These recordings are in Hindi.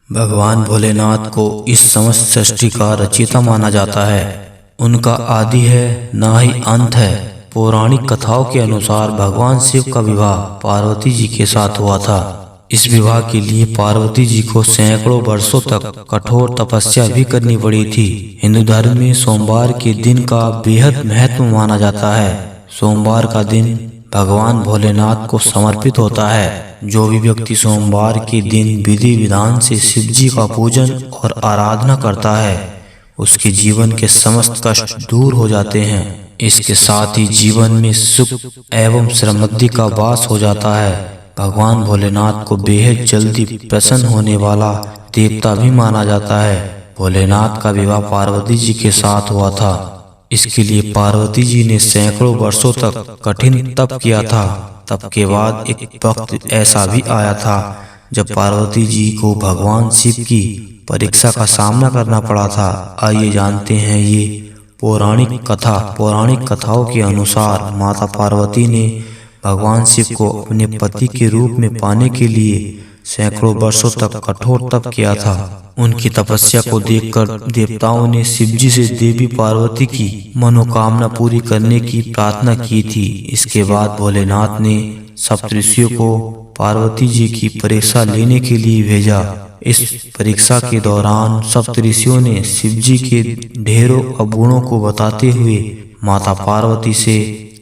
भगवान भोलेनाथ को इस समस्त सृष्टि का रचयिता माना जाता है। उनका आदि है ना ही अंत है। पौराणिक कथाओं के अनुसार भगवान शिव का विवाह पार्वती जी के साथ हुआ था। इस विवाह के लिए पार्वती जी को सैकड़ों वर्षों तक कठोर तपस्या भी करनी पड़ी थी। हिंदू धर्म में सोमवार के दिन का बेहद महत्व माना जाता है। सोमवार का दिन भगवान भोलेनाथ को समर्पित होता है। जो भी व्यक्ति सोमवार के दिन विधि विधान से शिव जी का पूजन और आराधना करता है, उसके जीवन के समस्त कष्ट दूर हो जाते हैं। इसके साथ ही जीवन में सुख एवं समृद्धि का वास हो जाता है। भगवान भोलेनाथ को बेहद जल्दी प्रसन्न होने वाला देवता भी माना जाता है। भोलेनाथ का विवाह पार्वती जी के साथ हुआ था। इसके लिए पार्वती जी ने सैकड़ों वर्षों तक कठिन तप किया था। तप के बाद एक वक्त ऐसा भी आया था जब पार्वती जी को भगवान शिव की परीक्षा का सामना करना पड़ा था। आइए जानते हैं ये पौराणिक कथाओं के अनुसार माता पार्वती ने भगवान शिव को अपने पति के रूप में पाने के लिए सैकड़ों वर्षों तक कठोर तप किया था। उनकी तपस्या को देखकर देवताओं ने शिव जी से देवी पार्वती की मनोकामना पूरी करने की प्रार्थना की थी। इसके बाद भोलेनाथ ने सप्तऋषियों को पार्वती जी की परीक्षा लेने के लिए भेजा। इस परीक्षा के दौरान सप्तऋषियों ने शिव जी के ढेरों अवगुणों को बताते हुए माता पार्वती से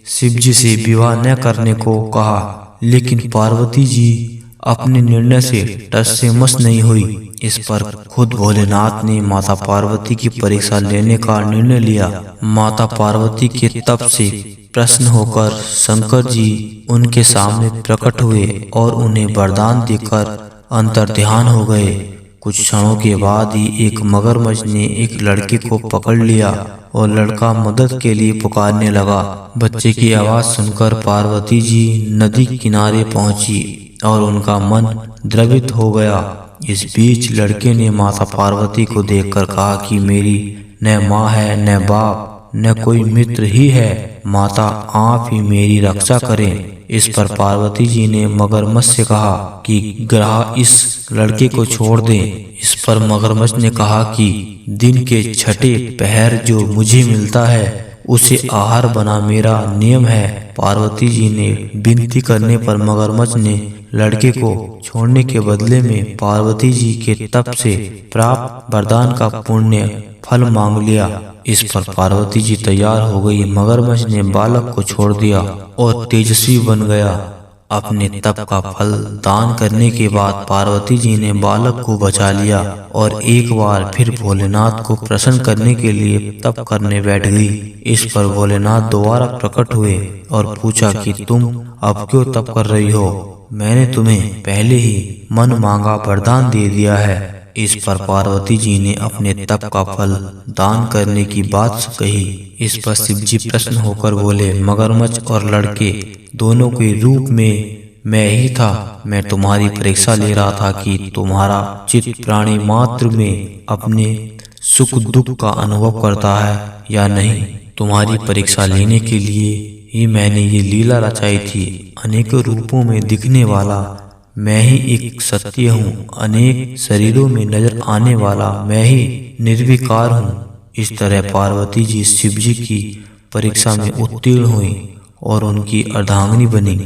शिव जी से विवाह न करने को कहा, लेकिन पार्वती जी अपने निर्णय से टस से मस नहीं हुई। इस पर खुद भोलेनाथ ने माता पार्वती की परीक्षा लेने का निर्णय लिया। माता पार्वती के तप से प्रसन्न होकर शंकर जी उनके सामने प्रकट हुए और उन्हें वरदान देकर अंतर्ध्यान हो गए। कुछ क्षणों के बाद ही एक मगरमच्छ ने एक लड़के को पकड़ लिया और लड़का मदद के लिए पुकारने लगा। बच्चे की आवाज सुनकर पार्वती जी नदी किनारे पहुंची और उनका मन द्रवित हो गया। इस बीच लड़के ने माता पार्वती को देखकर कहा कि मेरी न माँ है, न बाप, न कोई मित्र ही है। माता आप ही मेरी रक्षा करें। इस पर पार्वती जी ने मगरमच्छ से कहा कि ग्राह इस लड़के को छोड़ दें। इस पर मगरमच्छ ने कहा कि दिन के छठे पहर जो मुझे मिलता है उसे आहार बना मेरा नियम है। पार्वती जी ने विनती करने पर मगरमच्छ ने लड़के को छोड़ने के बदले में पार्वती जी के तप से प्राप्त वरदान का पुण्य फल मांग लिया। इस पर पार्वती जी तैयार हो गई। मगरमच्छ ने बालक को छोड़ दिया और तेजस्वी बन गया। अपने तप का फल दान करने के बाद पार्वती जी ने बालक को बचा लिया और एक बार फिर भोलेनाथ को प्रसन्न करने के लिए तप करने बैठ गई। इस पर भोलेनाथ दोबारा प्रकट हुए और पूछा कि तुम अब क्यों तप कर रही हो? मैंने तुम्हें पहले ही मन मांगा वरदान दे दिया है। इस पर पार्वती जी ने अपने तप का फल दान करने की बात कही। इस पर शिव जी प्रसन्न होकर बोले, मगरमच्छ और लड़के दोनों के रूप में मैं ही था। मैं तुम्हारी परीक्षा ले रहा था कि तुम्हारा चित्त प्राणी मात्र में अपने सुख दुख का अनुभव करता है या नहीं। तुम्हारी परीक्षा लेने के लिए ही मैंने ये लीला रचाई थी। अनेक रूपों में दिखने वाला मैं ही एक सत्य हूँ। अनेक शरीरों में नजर आने वाला मैं ही निर्विकार हूँ। इस तरह पार्वती जी शिव जी की परीक्षा में उत्तीर्ण हुई और उनकी अर्धांगिनी बनी।